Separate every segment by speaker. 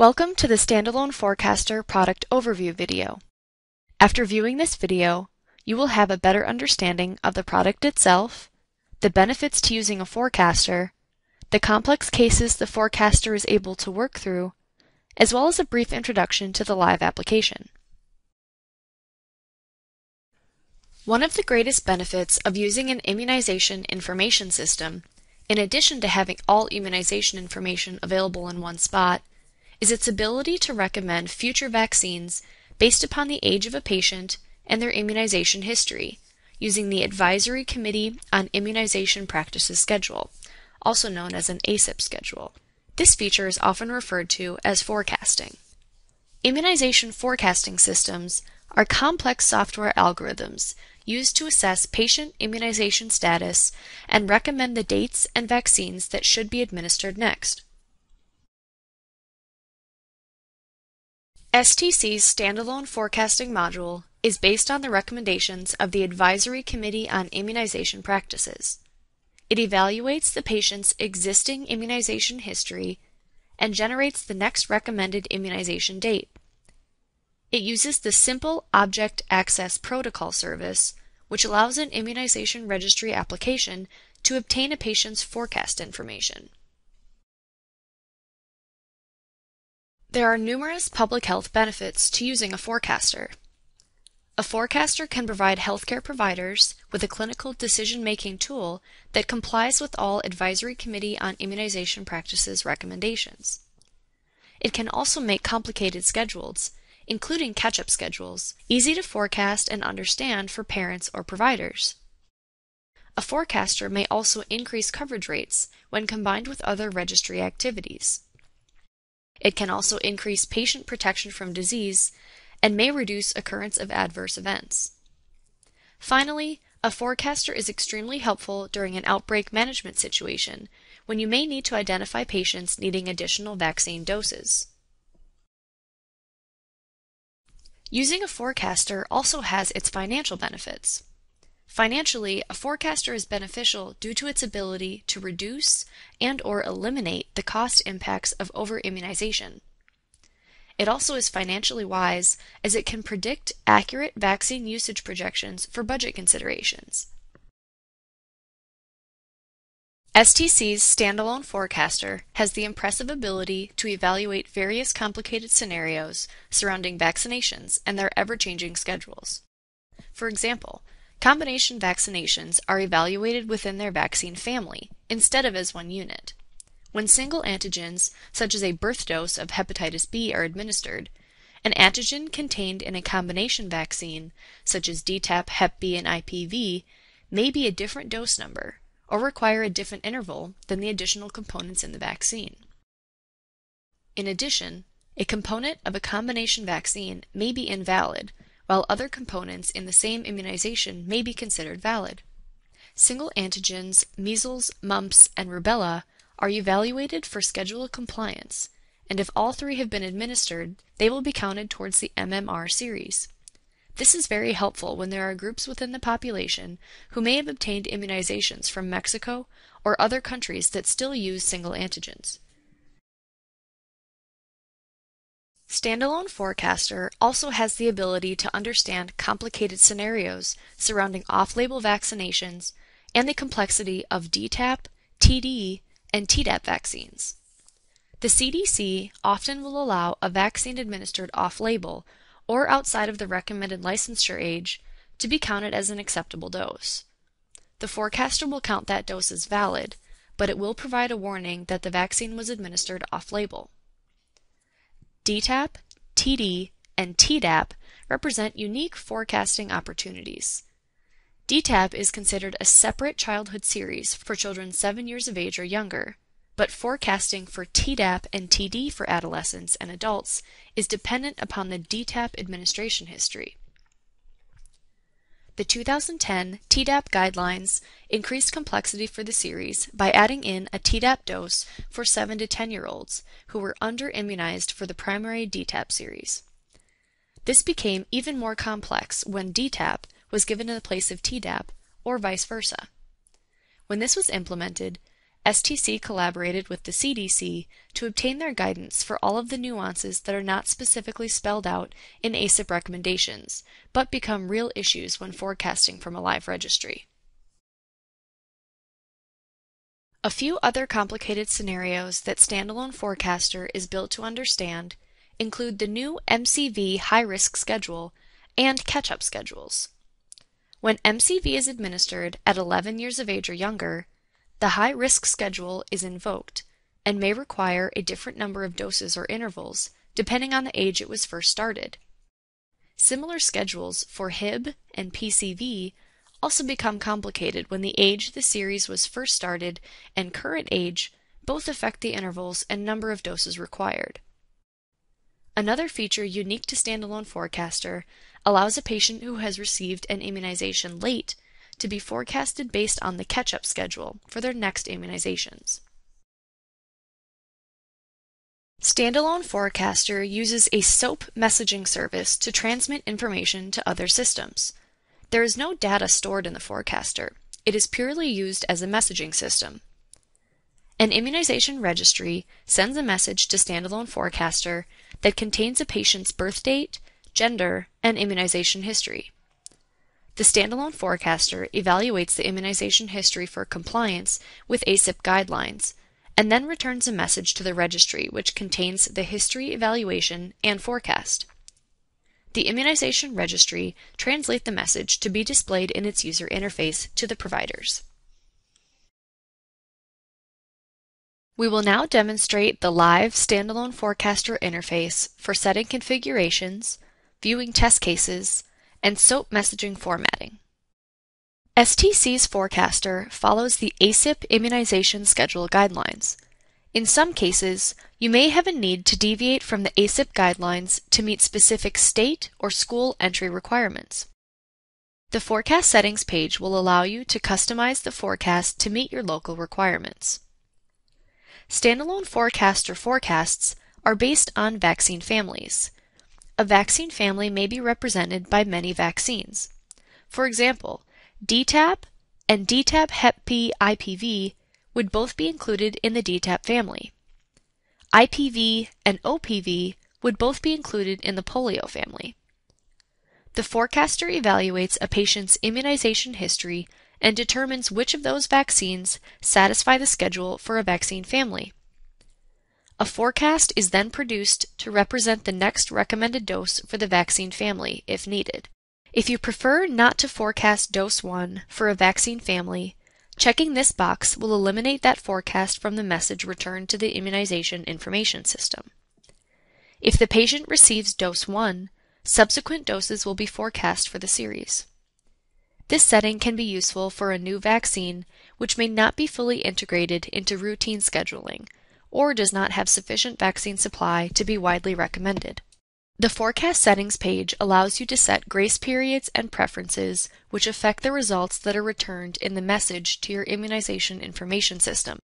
Speaker 1: Welcome to the Standalone Forecaster Product Overview video. After viewing this video, you will have a better understanding of the product itself, the benefits to using a forecaster, the complex cases the forecaster is able to work through, as well as a brief introduction to the live application. One of the greatest benefits of using an immunization information system, in addition to having all immunization information available in one spot, is its ability to recommend future vaccines based upon the age of a patient and their immunization history, using the Advisory Committee on Immunization Practices schedule, also known as an ACIP schedule. This feature is often referred to as forecasting. Immunization forecasting systems are complex software algorithms used to assess patient immunization status and recommend the dates and vaccines that should be administered next. STC's standalone forecasting module is based on the recommendations of the Advisory Committee on Immunization Practices. It evaluates the patient's existing immunization history and generates the next recommended immunization date. It uses the Simple Object Access Protocol service, which allows an immunization registry application to obtain a patient's forecast information. There are numerous public health benefits to using a forecaster. A forecaster can provide healthcare providers with a clinical decision-making tool that complies with all Advisory Committee on Immunization Practices recommendations. It can also make complicated schedules, including catch-up schedules, easy to forecast and understand for parents or providers. A forecaster may also increase coverage rates when combined with other registry activities. It can also increase patient protection from disease and may reduce occurrence of adverse events. Finally, a forecaster is extremely helpful during an outbreak management situation when you may need to identify patients needing additional vaccine doses. Using a forecaster also has its financial benefits. Financially, a forecaster is beneficial due to its ability to reduce and/or eliminate the cost impacts of over-immunization. It also is financially wise as it can predict accurate vaccine usage projections for budget considerations. STC's standalone forecaster has the impressive ability to evaluate various complicated scenarios surrounding vaccinations and their ever-changing schedules. For example, combination vaccinations are evaluated within their vaccine family instead of as one unit. When single antigens, such as a birth dose of hepatitis B, are administered, an antigen contained in a combination vaccine, such as DTaP, Hep B, and IPV, may be a different dose number or require a different interval than the additional components in the vaccine. In addition, a component of a combination vaccine may be invalid, while other components in the same immunization may be considered valid. Single antigens, measles, mumps, and rubella are evaluated for schedule compliance, and if all three have been administered, they will be counted towards the MMR series. This is very helpful when there are groups within the population who may have obtained immunizations from Mexico or other countries that still use single antigens. Standalone Forecaster also has the ability to understand complicated scenarios surrounding off-label vaccinations and the complexity of DTaP, TD, and Tdap vaccines. The CDC often will allow a vaccine administered off-label or outside of the recommended licensure age to be counted as an acceptable dose. The forecaster will count that dose as valid, but it will provide a warning that the vaccine was administered off-label. DTaP, TD, and Tdap represent unique forecasting opportunities. DTaP is considered a separate childhood series for children 7 years of age or younger, but forecasting for Tdap and TD for adolescents and adults is dependent upon the DTaP administration history. The 2010 Tdap guidelines increased complexity for the series by adding in a Tdap dose for 7 to 10-year-olds who were under-immunized for the primary DTaP series. This became even more complex when DTaP was given in the place of Tdap, or vice versa. When this was implemented, STC collaborated with the CDC to obtain their guidance for all of the nuances that are not specifically spelled out in ACIP recommendations, but become real issues when forecasting from a live registry. A few other complicated scenarios that Standalone Forecaster is built to understand include the new MCV high-risk schedule and catch-up schedules. When MCV is administered at 11 years of age or younger, the high-risk schedule is invoked and may require a different number of doses or intervals depending on the age it was first started. Similar schedules for HIB and PCV also become complicated when the age the series was first started and current age both affect the intervals and number of doses required. Another feature unique to Standalone Forecaster allows a patient who has received an immunization late to be forecasted based on the catch-up schedule for their next immunizations. Standalone Forecaster uses a SOAP messaging service to transmit information to other systems. There is no data stored in the forecaster. It is purely used as a messaging system. An immunization registry sends a message to Standalone Forecaster that contains a patient's birth date, gender, and immunization history. The Standalone Forecaster evaluates the immunization history for compliance with ACIP guidelines, and then returns a message to the registry which contains the history evaluation and forecast. The immunization registry translates the message to be displayed in its user interface to the providers. We will now demonstrate the live Standalone Forecaster interface for setting configurations, viewing test cases, and SOAP messaging formatting. STC's Forecaster follows the ACIP immunization schedule guidelines. In some cases, you may have a need to deviate from the ACIP guidelines to meet specific state or school entry requirements. The Forecast Settings page will allow you to customize the forecast to meet your local requirements. Standalone Forecaster forecasts are based on vaccine families. A vaccine family may be represented by many vaccines. For example, DTaP and DTaP Hep B IPV would both be included in the DTaP family. IPV and OPV would both be included in the polio family. The forecaster evaluates a patient's immunization history and determines which of those vaccines satisfy the schedule for a vaccine family. A forecast is then produced to represent the next recommended dose for the vaccine family, if needed. If you prefer not to forecast dose 1 for a vaccine family, checking this box will eliminate that forecast from the message returned to the immunization information system. If the patient receives dose 1, subsequent doses will be forecast for the series. This setting can be useful for a new vaccine which may not be fully integrated into routine scheduling or does not have sufficient vaccine supply to be widely recommended. The Forecast Settings page allows you to set grace periods and preferences which affect the results that are returned in the message to your immunization information system.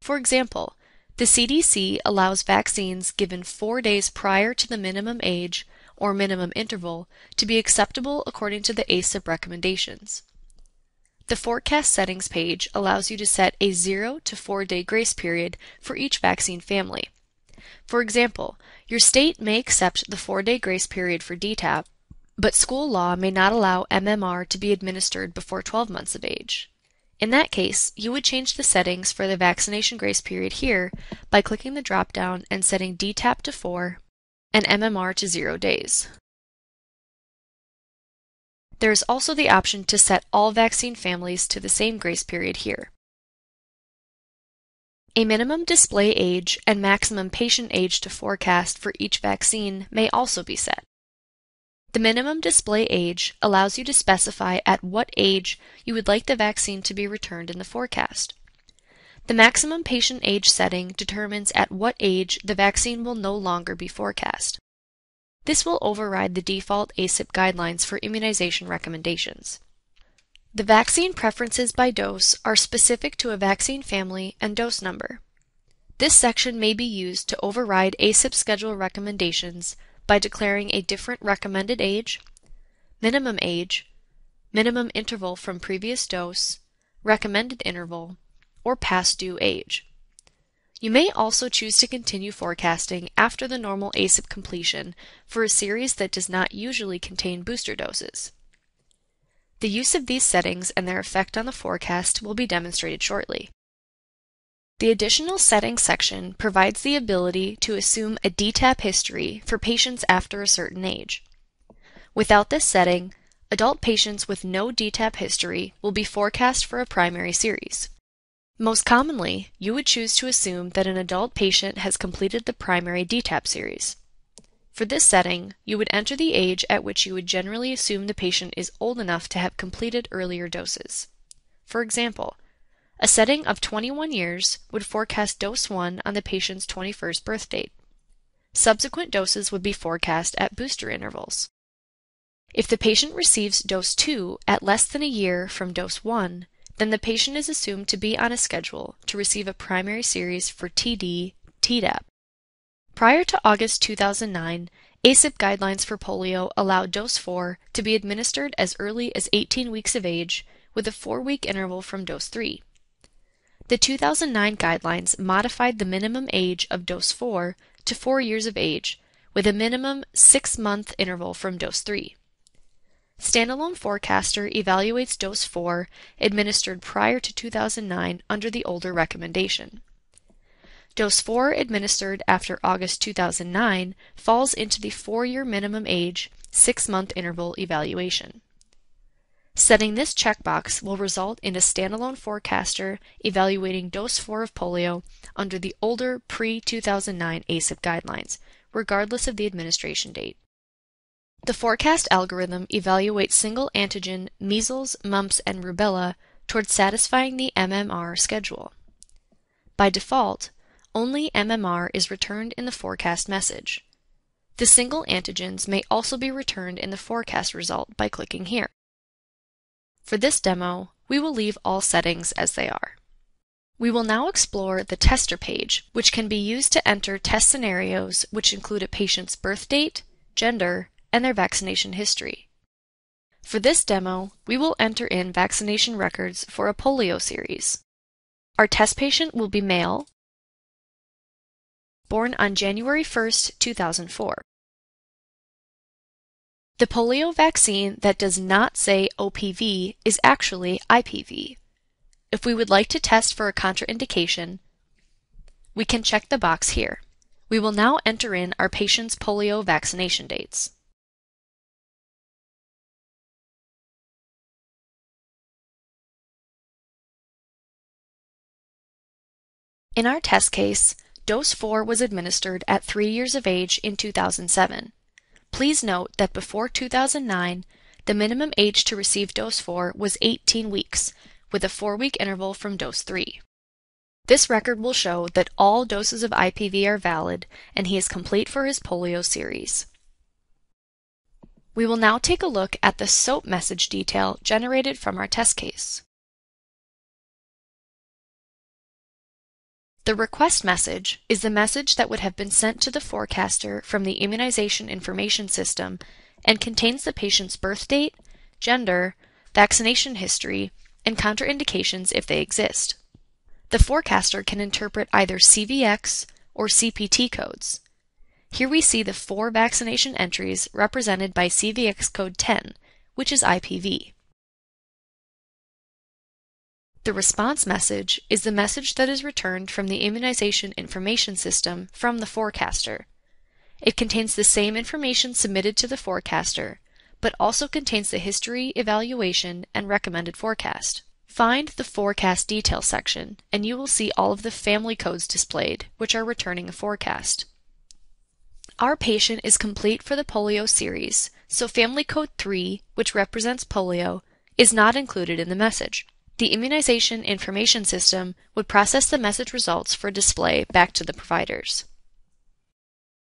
Speaker 1: For example, the CDC allows vaccines given 4 days prior to the minimum age or minimum interval to be acceptable according to the ACIP recommendations. The Forecast Settings page allows you to set a 0 to 4 day grace period for each vaccine family. For example, your state may accept the 4-day grace period for DTaP, but school law may not allow MMR to be administered before 12 months of age. In that case, you would change the settings for the vaccination grace period here by clicking the drop-down and setting DTaP to 4 and MMR to 0 days. There is also the option to set all vaccine families to the same grace period here. A minimum display age and maximum patient age to forecast for each vaccine may also be set. The minimum display age allows you to specify at what age you would like the vaccine to be returned in the forecast. The maximum patient age setting determines at what age the vaccine will no longer be forecast. This will override the default ACIP guidelines for immunization recommendations. The vaccine preferences by dose are specific to a vaccine family and dose number. This section may be used to override ACIP schedule recommendations by declaring a different recommended age, minimum interval from previous dose, recommended interval, or past due age. You may also choose to continue forecasting after the normal ACIP completion for a series that does not usually contain booster doses. The use of these settings and their effect on the forecast will be demonstrated shortly. The additional settings section provides the ability to assume a DTaP history for patients after a certain age. Without this setting, adult patients with no DTaP history will be forecast for a primary series. Most commonly, you would choose to assume that an adult patient has completed the primary DTaP series. For this setting, you would enter the age at which you would generally assume the patient is old enough to have completed earlier doses. For example, a setting of 21 years would forecast dose 1 on the patient's 21st birth date. Subsequent doses would be forecast at booster intervals. If the patient receives dose 2 at less than a year from dose 1, then the patient is assumed to be on a schedule to receive a primary series for TD/Tdap. Prior to August 2009, ACIP guidelines for polio allowed dose 4 to be administered as early as 18 weeks of age with a 4-week interval from dose 3. The 2009 guidelines modified the minimum age of dose 4 to 4 years of age with a minimum 6-month interval from dose 3. Standalone Forecaster evaluates dose 4 administered prior to 2009 under the older recommendation. Dose 4 administered after August 2009 falls into the 4-year minimum age, 6-month interval evaluation. Setting this checkbox will result in a standalone forecaster evaluating dose 4 of polio under the older pre-2009 ACIP guidelines, regardless of the administration date. The forecast algorithm evaluates single antigen measles, mumps, and rubella towards satisfying the MMR schedule. By default, only MMR is returned in the forecast message. The single antigens may also be returned in the forecast result by clicking here. For this demo, we will leave all settings as they are. We will now explore the tester page, which can be used to enter test scenarios which include a patient's birth date, gender, and their vaccination history. For this demo, we will enter in vaccination records for a polio series. Our test patient will be male, born on January 1, 2004. The polio vaccine that does not say OPV is actually IPV. If we would like to test for a contraindication, we can check the box here. We will now enter in our patient's polio vaccination dates. In our test case, dose 4 was administered at 3 years of age in 2007. Please note that before 2009, the minimum age to receive dose 4 was 18 weeks, with a 4-week interval from dose 3. This record will show that all doses of IPV are valid and he is complete for his polio series. We will now take a look at the SOAP message detail generated from our test case. The request message is the message that would have been sent to the forecaster from the Immunization Information System and contains the patient's birth date, gender, vaccination history, and contraindications if they exist. The forecaster can interpret either CVX or CPT codes. Here we see the 4 vaccination entries represented by CVX code 10, which is IPV. The response message is the message that is returned from the Immunization Information System from the forecaster. It contains the same information submitted to the forecaster, but also contains the history, evaluation, and recommended forecast. Find the forecast detail section, and you will see all of the family codes displayed, which are returning a forecast. Our patient is complete for the polio series, so family code 3, which represents polio, is not included in the message. The Immunization Information System would process the message results for display back to the providers.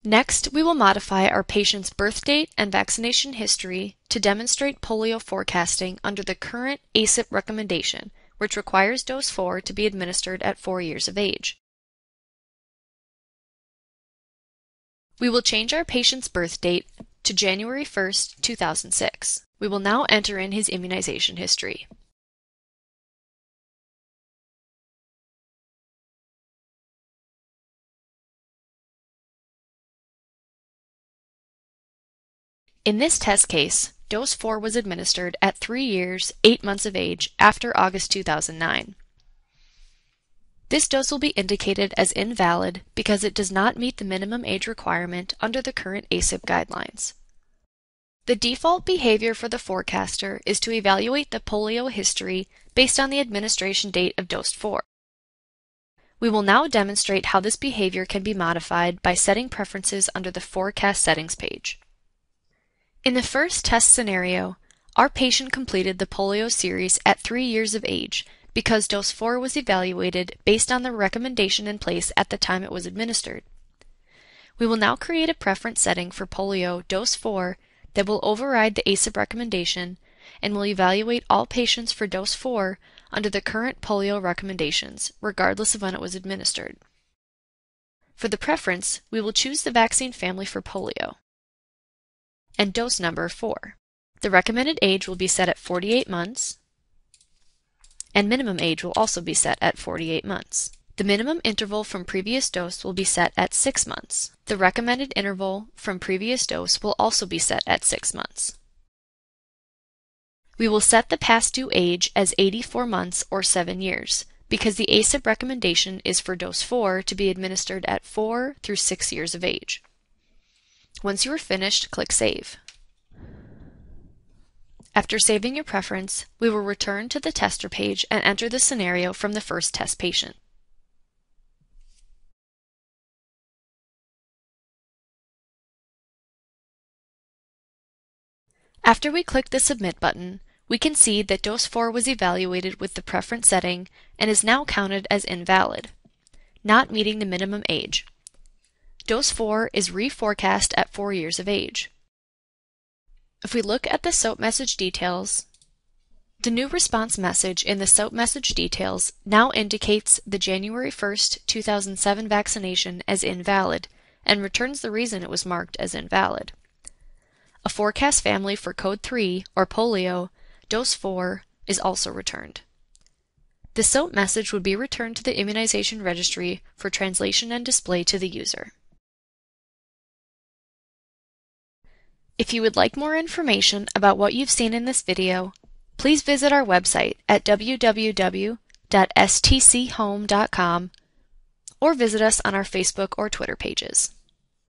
Speaker 1: Next, we will modify our patient's birth date and vaccination history to demonstrate polio forecasting under the current ACIP recommendation, which requires dose 4 to be administered at 4 years of age. We will change our patient's birth date to January 1, 2006. We will now enter in his immunization history. In this test case, dose 4 was administered at 3 years, 8 months of age after August 2009. This dose will be indicated as invalid because it does not meet the minimum age requirement under the current ACIP guidelines. The default behavior for the forecaster is to evaluate the polio history based on the administration date of dose 4. We will now demonstrate how this behavior can be modified by setting preferences under the Forecast Settings page. In the first test scenario, our patient completed the polio series at 3 years of age because dose 4 was evaluated based on the recommendation in place at the time it was administered. We will now create a preference setting for polio dose 4 that will override the ACIP recommendation and will evaluate all patients for dose 4 under the current polio recommendations, regardless of when it was administered. For the preference, we will choose the vaccine family for polio and dose number 4. The recommended age will be set at 48 months, and minimum age will also be set at 48 months. The minimum interval from previous dose will be set at 6 months. The recommended interval from previous dose will also be set at 6 months. We will set the past due age as 84 months or 7 years, because the ACIP recommendation is for dose 4 to be administered at 4 through 6 years of age. Once you are finished, click Save. After saving your preference, we will return to the tester page and enter the scenario from the first test patient. After we click the Submit button, we can see that dose 4 was evaluated with the preference setting and is now counted as invalid, not meeting the minimum age. Dose 4 is reforecast at 4 years of age. If we look at the SOAP message details, the new response message in the SOAP message details now indicates the January 1st, 2007 vaccination as invalid and returns the reason it was marked as invalid. A forecast family for code 3, or polio, dose 4, is also returned. The SOAP message would be returned to the immunization registry for translation and display to the user. If you would like more information about what you've seen in this video, please visit our website at www.stchome.com or visit us on our Facebook or Twitter pages.